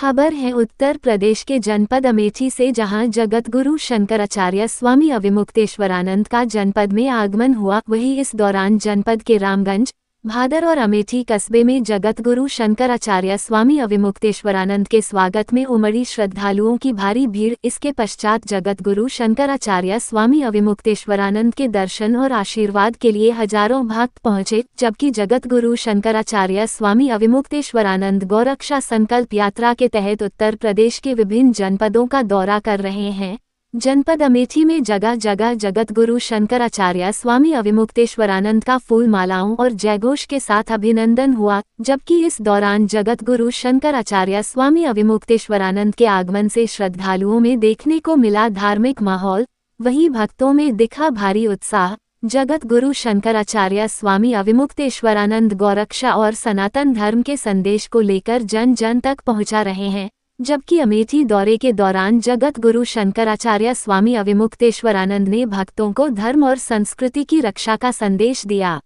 खबर है उत्तर प्रदेश के जनपद अमेठी से, जहां जगतगुरु शंकराचार्य स्वामी अविमुक्तेश्वरानंद का जनपद में आगमन हुआ। वहीं इस दौरान जनपद के रामगंज, भादर और अमेठी कस्बे में जगतगुरु शंकराचार्य स्वामी अविमुक्तेश्वरानंद के स्वागत में उमड़ी श्रद्धालुओं की भारी भीड़। इसके पश्चात जगतगुरु शंकराचार्य स्वामी अविमुक्तेश्वरानंद के दर्शन और आशीर्वाद के लिए हजारों भक्त पहुंचे, जबकि जगतगुरु शंकराचार्य स्वामी अविमुक्तेश्वरानंद गौरक्षा संकल्प यात्रा के तहत उत्तर प्रदेश के विभिन्न जनपदों का दौरा कर रहे हैं। जनपद अमेठी में जगह जगह जगतगुरु शंकराचार्य स्वामी अविमुक्तेश्वरानंद का फूल मालाओं और जयघोष के साथ अभिनंदन हुआ, जबकि इस दौरान जगतगुरु शंकराचार्य स्वामी अविमुक्तेश्वरानंद के आगमन से श्रद्धालुओं में देखने को मिला धार्मिक माहौल। वहीं भक्तों में दिखा भारी उत्साह। जगतगुरु शंकराचार्य स्वामी अविमुक्तेश्वरानंद गौरक्षा और सनातन धर्म के संदेश को लेकर जन जन तक पहुंचा रहे हैं, जबकि अमेठी दौरे के दौरान जगतगुरु शंकराचार्य स्वामी अविमुक्तेश्वरानंद ने भक्तों को धर्म और संस्कृति की रक्षा का संदेश दिया।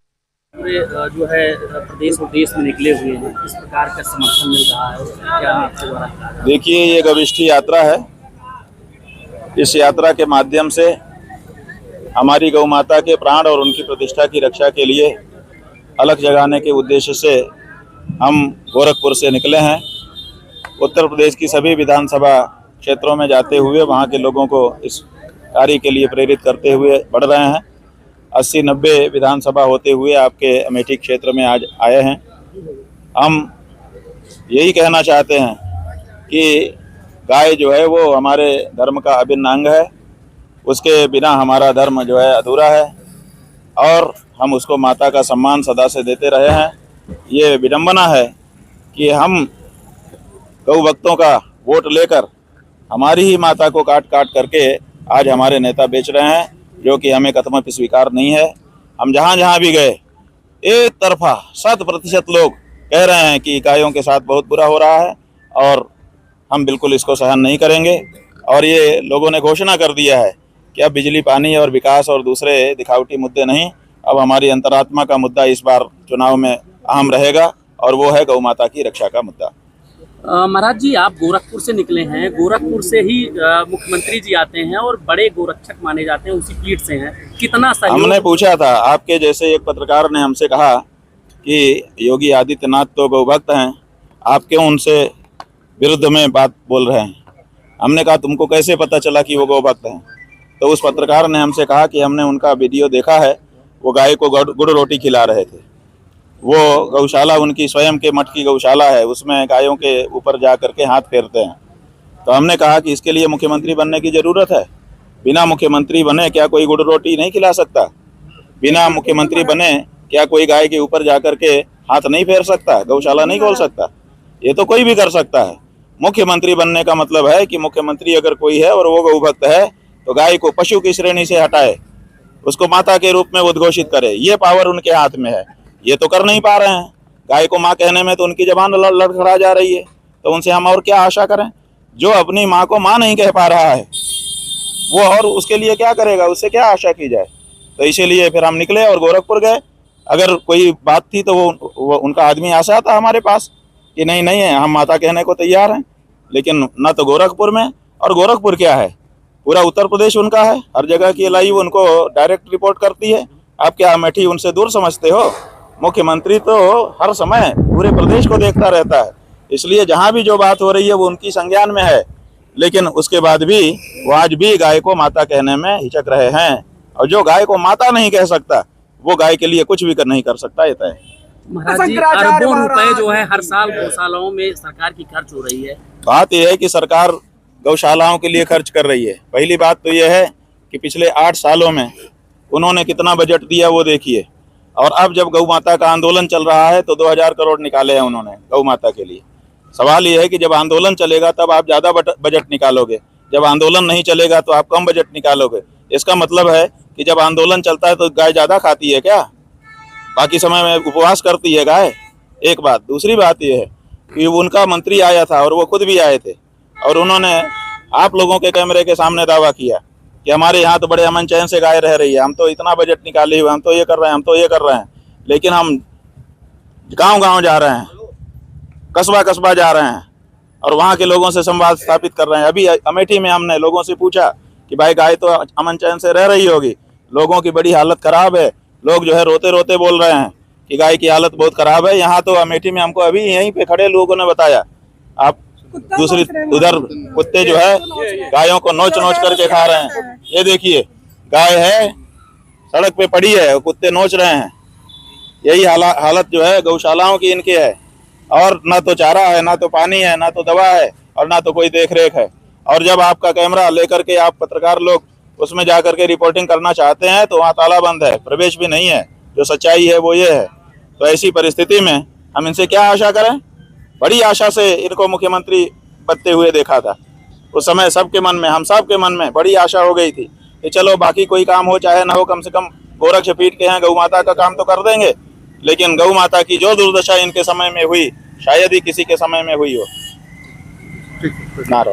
जो है प्रदेश और देश में निकले हुए हैं, किस प्रकार का समर्थन मिल रहा है, क्या आपके द्वारा? देखिए, ये गविष्ठी यात्रा है। इस यात्रा के माध्यम से हमारी गौ माता के प्राण और उनकी प्रतिष्ठा की रक्षा के लिए अलग जगाने के उद्देश्य से हम गोरखपुर से निकले हैं। उत्तर प्रदेश की सभी विधानसभा क्षेत्रों में जाते हुए वहां के लोगों को इस कार्य के लिए प्रेरित करते हुए बढ़ रहे हैं। 80-90 विधानसभा होते हुए आपके अमेठी क्षेत्र में आज आए हैं। हम यही कहना चाहते हैं कि गाय जो है वो हमारे धर्म का अभिन्न अंग है। उसके बिना हमारा धर्म जो है अधूरा है और हम उसको माता का सम्मान सदा से देते रहे हैं। ये विडंबना है कि हम गौ भक्तों का वोट लेकर हमारी ही माता को काट काट करके आज हमारे नेता बेच रहे हैं, जो कि हमें कतमपि स्वीकार नहीं है। हम जहाँ जहाँ भी गए एक तरफा 100% लोग कह रहे हैं कि गायों के साथ बहुत बुरा हो रहा है और हम बिल्कुल इसको सहन नहीं करेंगे। और ये लोगों ने घोषणा कर दिया है कि अब बिजली, पानी और विकास और दूसरे दिखावटी मुद्दे नहीं, अब हमारी अंतरात्मा का मुद्दा इस बार चुनाव में अहम रहेगा और वो है गौ माता की रक्षा का मुद्दा। महाराज जी, आप गोरखपुर से निकले हैं। गोरखपुर से ही मुख्यमंत्री जी आते हैं और बड़े गोरक्षक माने जाते हैं, उसी पीठ से हैं। कितना सहयोग? हमने पूछा था, आपके जैसे एक पत्रकार ने हमसे कहा कि योगी आदित्यनाथ तो गौ भक्त हैं, आप क्यों उनसे विरुद्ध में बात बोल रहे हैं? हमने कहा तुमको कैसे पता चला कि वो गौ भक्त हैं? तो उस पत्रकार ने हमसे कहा कि हमने उनका वीडियो देखा है, वो गाय को गुड़ रोटी खिला रहे थे। वो गौशाला उनकी स्वयं के मठ की गौशाला है, उसमें गायों के ऊपर जा करके हाथ फेरते हैं। तो हमने कहा कि इसके लिए मुख्यमंत्री बनने की ज़रूरत है। बिना मुख्यमंत्री बने क्या कोई गुड़ रोटी नहीं खिला सकता? बिना मुख्यमंत्री बने क्या कोई गाय के ऊपर जा कर के हाथ नहीं फेर सकता, गौशाला नहीं खोल सकता? ये तो कोई भी कर सकता है। मुख्यमंत्री बनने का मतलब है कि मुख्यमंत्री अगर कोई है और वो गौ भक्त है तो गाय को पशु की श्रेणी से हटाए, उसको माता के रूप में उद्घोषित करे। ये पावर उनके हाथ में है, ये तो कर नहीं पा रहे हैं। गाय को माँ कहने में तो उनकी जबान लड़खड़ा जा रही है, तो उनसे हम और क्या आशा करें? जो अपनी माँ को माँ नहीं कह पा रहा है वो और उसके लिए क्या करेगा, उससे क्या आशा की जाए? तो इसीलिए फिर हम निकले और गोरखपुर गए। अगर कोई बात थी तो वो उनका आदमी आशा था हमारे पास कि नहीं नहीं है, हम माता कहने को तैयार हैं। लेकिन न तो गोरखपुर में, और गोरखपुर क्या है, पूरा उत्तर प्रदेश उनका है। हर जगह की लाइव उनको डायरेक्ट रिपोर्ट करती है। आप क्या अमेठी उनसे दूर समझते हो? मुख्यमंत्री तो हर समय पूरे प्रदेश को देखता रहता है, इसलिए जहाँ भी जो बात हो रही है वो उनकी संज्ञान में है। लेकिन उसके बाद भी वो आज भी गाय को माता कहने में हिचक रहे हैं, और जो गाय को माता नहीं कह सकता वो गाय के लिए कुछ भी नहीं कर सकता। ये तय। महाराज जी, अरबों रुपए जो है हर साल गौशालाओं में सरकार की खर्च हो रही है। बात यह है कि सरकार गौशालाओं के लिए खर्च कर रही है। पहली बात तो यह है कि पिछले 8 सालों में उन्होंने कितना बजट दिया वो देखिए। और अब जब गौ माता का आंदोलन चल रहा है तो 2000 करोड़ निकाले हैं उन्होंने गौ माता के लिए। सवाल ये है कि जब आंदोलन चलेगा तब आप ज़्यादा बजट निकालोगे, जब आंदोलन नहीं चलेगा तो आप कम बजट निकालोगे। इसका मतलब है कि जब आंदोलन चलता है तो गाय ज़्यादा खाती है क्या? बाकी समय में उपवास करती है गाय। एक बात। दूसरी बात यह है कि उनका मंत्री आया था और वो खुद भी आए थे और उन्होंने आप लोगों के कैमरे के सामने दावा किया कि हमारे यहाँ तो बड़े अमन चैन से गाय रह रही है, हम तो इतना बजट निकाले हुए, हम तो ये कर रहे हैं, हम तो ये कर रहे हैं। लेकिन हम गांव-गांव जा रहे हैं, कस्बा कस्बा जा रहे हैं और वहाँ के लोगों से संवाद स्थापित कर रहे हैं। अभी अमेठी में हमने लोगों से पूछा कि भाई गाय तो अमन चैन से रह रही होगी, लोगों की बड़ी हालत खराब है, लोग जो है रोते रोते बोल रहे हैं कि गाय की हालत बहुत खराब है। यहाँ तो अमेठी में हमको अभी यहीं पे खड़े लोगों ने बताया, आप दूसरी उधर कुत्ते जो है गायों को नोच नोच करके खा रहे हैं। ये देखिए गाय है सड़क पे पड़ी है, कुत्ते नोच रहे हैं। यही हालत जो है गौशालाओं की इनकी है, और ना तो चारा है, ना तो पानी है, ना तो दवा है, और ना तो कोई देख रेख है। और जब आपका कैमरा लेकर के आप पत्रकार लोग उसमें जा करके रिपोर्टिंग करना चाहते हैं तो वहाँ ताला बंद है, प्रवेश भी नहीं है। जो सच्चाई है वो ये है। तो ऐसी परिस्थिति में हम इनसे क्या आशा करें? बड़ी आशा से इनको मुख्यमंत्री बनते हुए देखा था। उस समय सबके मन में, हम सब के मन में बड़ी आशा हो गई थी कि चलो बाकी कोई काम हो चाहे ना हो, कम से कम गोरक्ष पीठ के हैं, गौ माता का काम तो कर देंगे। लेकिन गौ माता की जो दुर्दशा इनके समय में हुई शायद ही किसी के समय में हुई हो। नारायण।